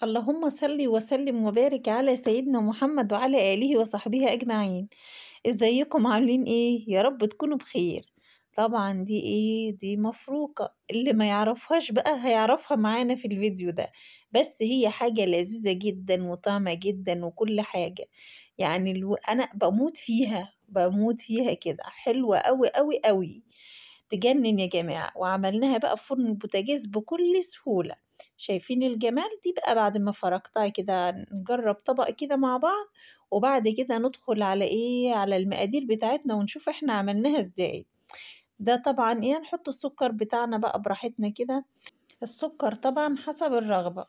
اللهم صل وسلم وبارك على سيدنا محمد وعلى آله وصحبه أجمعين. ازيكم عاملين ايه؟ يا رب تكونوا بخير. طبعا دي ايه؟ دي مفروكة، اللي ما يعرفهاش بقى هيعرفها معانا في الفيديو ده. بس هي حاجة لذيذة جدا وطعمة جدا وكل حاجة. يعني انا بموت فيها بموت فيها كده، حلوة قوي قوي قوي، تجنن يا جماعة. وعملناها بقى في فرن البوتاجاز بكل سهولة. شايفين الجمال؟ دي بقى بعد ما فرقتها كده نجرب طبق كده مع بعض، وبعد كده ندخل على ايه، على المقادير بتاعتنا ونشوف احنا عملناها ازاي. ده طبعا ايه، نحط السكر بتاعنا بقى براحتنا كده. السكر طبعا حسب الرغبة.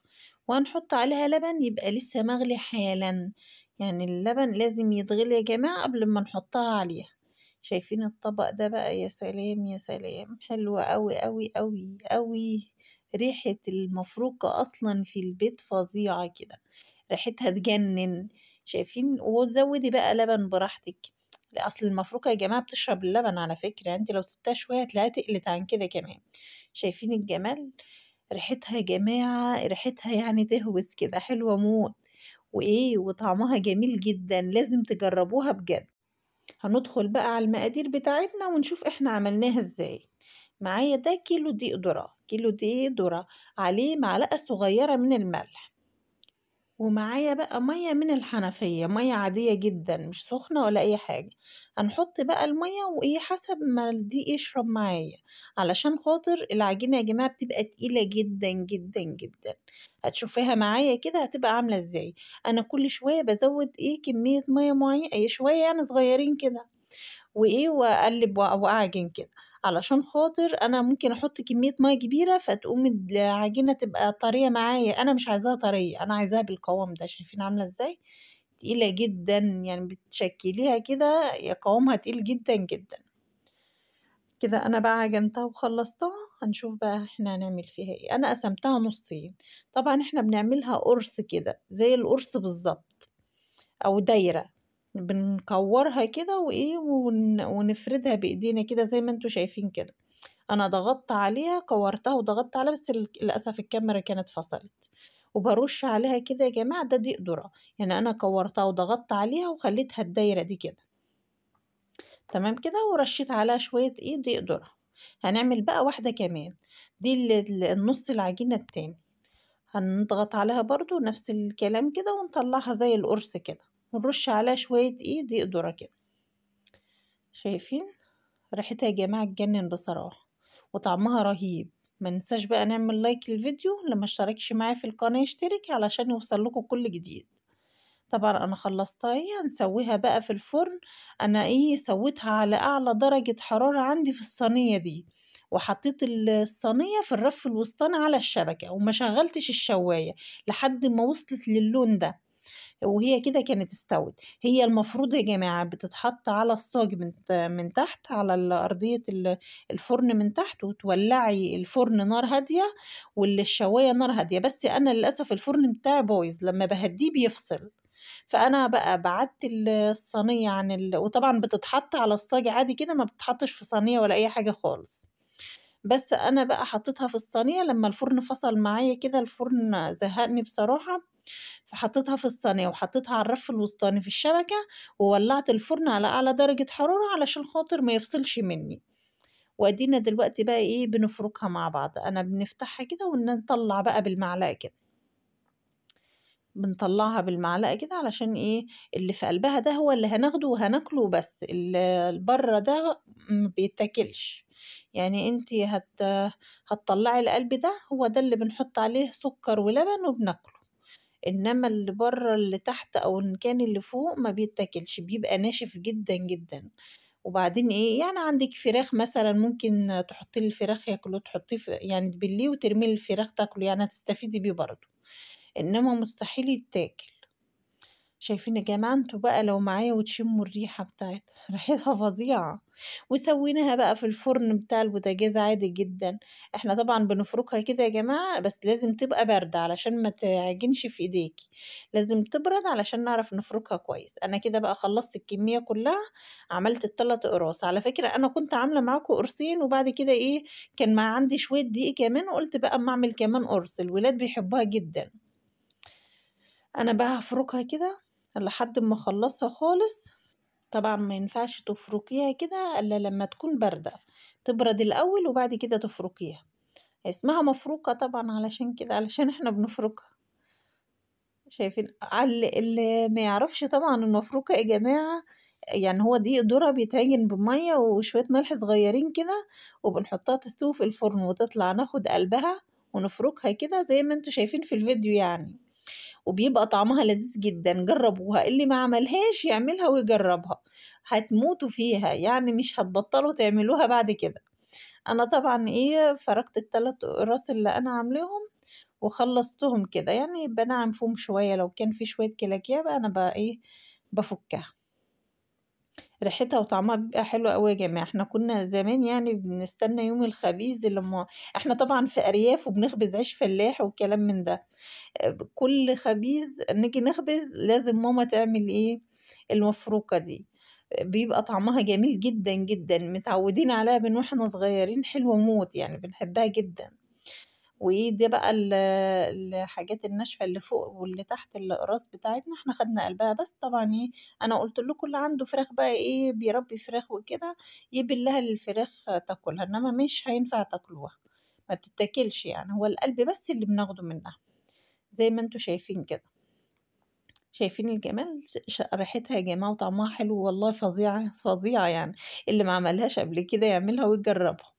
وهنحط عليها لبن يبقى لسه مغلي حالا. يعني اللبن لازم يتغلي يا جماعة قبل ما نحطها عليها. شايفين الطبق ده بقى؟ يا سلام يا سلام، حلوة قوي قوي قوي قوي. ريحة المفروكة أصلا في البيت فظيعة كده، ريحتها تجنن. شايفين؟ وزودي بقى لبن براحتك. لا، أصل المفروكة يا جماعة بتشرب اللبن على فكرة، انت لو سبتها شوية هتلاقيها تقلت عن كده كمان. شايفين الجمال؟ ريحتها يا جماعة، ريحتها يعني تهوس كده، حلوة موت. وإيه، وطعمها جميل جدا، لازم تجربوها بجد. هندخل بقى على المقادير بتاعتنا ونشوف احنا عملناها ازاي. معايا ده كيلو دقيق ذرة، كيلو دقيق ذرة، عليه معلقة صغيرة من الملح. ومعايا بقى مية من الحنفية، مية عادية جدا مش سخنة ولا أي حاجة. هنحط بقى المية وإيه حسب ما الدقيق يشرب معايا، علشان خاطر العجينة يا جماعة بتبقى تقيلة جدا جدا جدا. هتشوفيها معايا كده هتبقى عاملة ازاي. أنا كل شوية بزود إيه كمية مية معينة، أي شوية يعني صغيرين كده، وايه واقلب واعجن كده. علشان خاطر انا ممكن احط كمية مية كبيرة فتقوم العجينة تبقى طرية معايا، انا مش عايزاها طرية، انا عايزاها بالقوام ده. شايفين عاملة ازاي؟ تقيلة جدا، يعني بتشكليها كده يا قوامها تقيل جدا جدا. كده انا بقى عجنتها وخلصتها. هنشوف بقى احنا هنعمل فيها ايه. انا قسمتها نصين. طبعا احنا بنعملها قرص كده زي القرص بالظبط، او دايرة. بنكورها كده وايه ونفردها بايدينا كده زي ما انتوا شايفين كده. انا ضغطت عليها كورتها وضغطت عليها، بس للاسف الكاميرا كانت فصلت. وبرش عليها كده يا جماعة، ده دي ذرة. يعني انا كورتها وضغطت عليها وخليتها الدايرة دي كده. تمام كده، ورشيت عليها شوية ايه دي ذرة. هنعمل بقى واحدة كمان، دي النص العجينة التاني. هنضغط عليها برضو نفس الكلام كده ونطلعها زي القرص كده، ونرش عليها شوية ايه دقيق ذرة كده. شايفين؟ ريحتها يا جماعة تجنن بصراحة، وطعمها رهيب. ما ننساش بقى نعمل لايك للفيديو، لما اشتركش معايا في القناة يشترك علشان يوصل لكم كل جديد. طبعا انا خلصتها، ايه هنسويها بقى في الفرن. انا ايه سويتها على اعلى درجة حرارة عندي في الصينية دي، وحطيت الصينية في الرف الوسطاني على الشبكة، وما شغلتش الشواية لحد ما وصلت للون ده. وهي كده كانت استوت. هي المفروض يا جماعة بتتحط على الصاج من تحت، على أرضية الفرن من تحت، وتولعي الفرن نار هادية والشواية نار هادية. بس أنا للأسف الفرن بتاعي بايظ، لما بهديه بيفصل. فأنا بقى بعدت الصينية عن وطبعا بتتحط على الصاج عادي كده، ما بتتحطش في صينية ولا أي حاجة خالص. بس أنا بقى حطيتها في الصينية لما الفرن فصل معايا كده، الفرن زهقني بصراحة. فحطيتها في الصينية وحطيتها على الرف الوسطاني في الشبكة، وولعت الفرن على أعلى درجة حرارة علشان خاطر ما يفصلش مني. وأدينا دلوقتي بقى إيه بنفركها مع بعض. أنا بنفتحها كده ونطلع بقى بالمعلقة كده، بنطلعها بالمعلقة كده علشان إيه، اللي في قلبها ده هو اللي هناخده وهناكله، بس اللي بره ده ما بيتاكلش. يعني انتي هتطلعي القلب ده، هو ده اللي بنحط عليه سكر ولبن وبناكله. انما اللي بره اللي تحت او ان كان اللي فوق ما بيتاكلش، بيبقى ناشف جدا جدا. وبعدين ايه، يعني عندك فراخ مثلا ممكن تحطي لي الفراخ ياكله، تحطيه يعني تبليه وترمي الفراخ تاكله، يعني هتستفيدي بيه برضه. انما مستحيل يتاكل. شايفين يا جماعة انتوا بقى لو معايا وتشموا الريحة بتاعتها ريحتها فظيعة. وسويناها بقى في الفرن بتاع البوتاجاز عادي جدا. احنا طبعا بنفركها كده يا جماعة، بس لازم تبقى باردة علشان ما تعجنش في ايديكي. لازم تبرد علشان نعرف نفركها كويس. انا كده بقى خلصت الكمية كلها، عملت الثلاث قراص. على فكرة انا كنت عاملة معاكم قرصين، وبعد كده ايه كان مع عندي شوية دقيق كمان، وقلت بقى اما اعمل كمان قرص، الولاد بيحبوها جدا. أنا بقى هافرُكها كده لحد أمّا أخلّصها خالص. طبعًا ما ينفعش تفرُكيها كده إلا لمّا تكون باردة، تبرد الأول وبعد كده تفرُكيها. اسمها مفروكة طبعًا علشان كده، علشان إحنا بنفرُكها. شايفين اللي ما يعرفش طبعًا المفروكة يا جماعة، يعني هو دقيق ذرة بيتعجن بمَيّة وشوية ملح صغيّرين كده، وبنحطها تستوي في الفرن وتطلع ناخد قلبها ونفرُكها كده زي ما أنتم شايفين في الفيديو يعني، وبيبقى طعمها لذيذ جدًا، جرّبوها، اللي ما عملهاش يعملها ويجرّبها، هتموتوا فيها، يعني مش هتبطّلوا تعملوها بعد كده. أنا طبعًا فرَكت ال3 أقراص اللي أنا عاملاهم وخلّصتهم كده، يعني بانعّم فيهم شوية، لو كان في شوية كلاكيع بقى أنا بافُكّها. ريحتها وطعمها بيبقى حلو أوي يا جماعة. إحنا كنا زمان يعني بنستنى يوم الخبيز إحنا طبعًا في أرياف وبنخبز عيش فلاح وكلام من ده. كل خبيز نيجي نخبز لازم ماما تعمل المفروكة دي. بيبقى طعمها جميل جدًا، جدًا، متعودين عليها من وإحنا صغيرين، حلوة موت يعني بنحبها جدًا. دي بقى الحاجات الناشفة اللي فوق واللي تحت الأقراص بتاعتنا إحنا خدنا قلبها، بس طبعًا أنا قُلت لكم اللي عنده فراخ بقى بيربي فراخ وكده يبلّها للفراخ تاكلها، إنما مش هينفع تاكلوها، ما بتتاكلش يعني، هو القلب بس اللي بناخده منها، زي ما أنتم شايفين كده. شايفين الجمال؟ ريحتها يا جماعة وطعمها حلو والله فظيعة، فظيعة يعني، اللي ما عملهاش قبل كده يعملها ويجربها.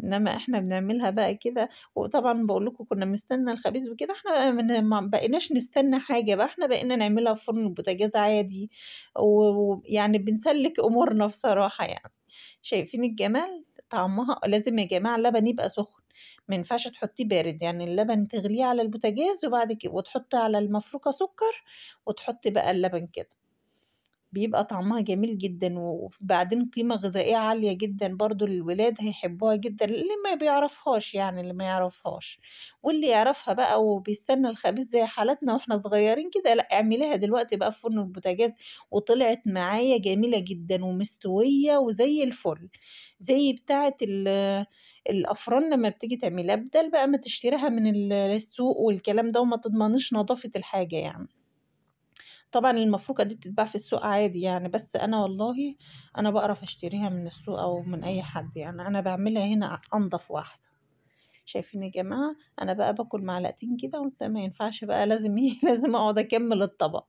إنما إحنا بنعملها بقى كده، وطبعًا باقول لكم كنا بنستنى الخبيز وكده، إحنا بقى ما بقيناش نستنى حاجة بقى، إحنا بقينا نعملها في فرن البوتاجاز عادي، ويعني بنسلِّك أمورنا بصراحة يعني. شايفين الجمال؟ طعمها لازم يا جماعة اللبن يبقى سخن، ما ينفعش تحطيه بارد، يعني اللبن تغليه على البوتاجاز وبعد وتحطي على المفروكة سكر، وتحطي بقى اللبن كده. بيبقى طعمها جميل جدًا، وبعدين قيمة غذائية عالية جدًا برضه للولاد هيحبوها جدًا، اللي ما بيعرفهاش يعني اللي ما يعرفهاش، واللي يعرفها بقى وبيستنى الخبيز زي حالاتنا وإحنا صغيرين كده، لأ اعمليها دلوقتي بقى في فرن البوتاجاز، وطلعت معايا جميلة جدًا ومستوية وزي الفل، زي بتاعة الأفران لمّا بتيجي تعمليها، بدال بقى ما تشتريها من السوق والكلام ده وما تضمنيش نضافة الحاجة يعني. طبعًا المفروكة دي بتتباع في السوق عادي يعني، بس أنا والله أنا باقرف أشتريها من السوق أو من أي حد يعني، أنا باعملها هنا أنضف وأحسن. شايفين يا جماعة؟ أنا بقى باكل معلقتين كده وقُلت ما ينفعش بقى لازم لازم أقعد أكمّل الطبق.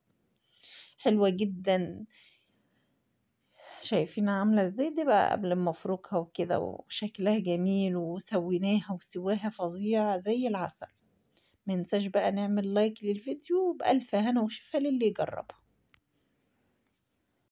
حلوة جدًا. شايفينها عاملة إزاي؟ دي بقى قبل أمّا أفرُكها وكده وشكلها جميل وسويناها وسواها فظيع زي العسل. ما ننساش بقى نعمل لايك للفيديو، وبألف هنا وشفا للي يجربها.